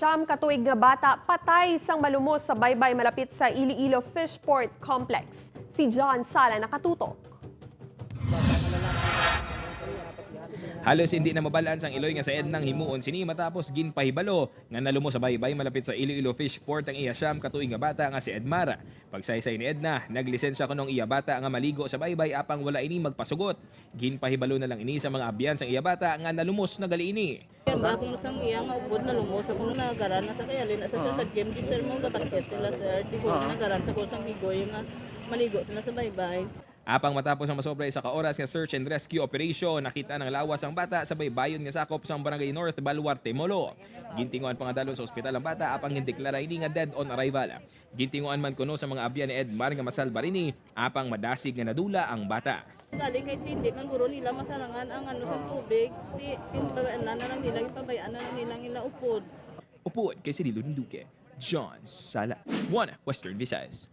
Siyam katuig nga bata patay sang malumos sa baybay malapit sa Iloilo Fishport Complex. Si John Sala nakatutok. Halos hindi na mabalaan sang Iloy nga sa Ednang himuon sini matapos ginpahibalo nga nalumo sa baybay malapit sa Iloilo Fishport ang iya siyam katuig nga bata nga si Edmara. Pagsaysay ni Edna, naglisensya kunong iya bata nga maligo sa baybay apang wala ini magpasugot. Ginpahibalo na lang ini sa mga abyan sang iya bata nga nalumos na gali ini. Kung isang iya nga upod na lumos ako na nagaran na sa kayalin sa game di sir mo basket sila sir di ko na nagaran sa kusang bigoy nga maligo sila sa baybay. Apang matapos ang masobra isa ka oras nga search and rescue operation, nakita ng lawas ang bata sa baybayon nga sakop sa Barangay North, Baluarte, Molo. Gintinguan pa nga dalon sa ospital ang bata apang gindeklara ini nga dead on arrival. Gintinguan man kuno sa mga abyan ni Edmar nga masalba rini apang madasig nga nadula ang bata. Galing kay tindi man guro nila masarangan ang ano sa tubig, di pabayaan na lang nila ipabayaan na lang nila ila upod. Upod kay Cirilo Duque, John Sala, One Western Visayas.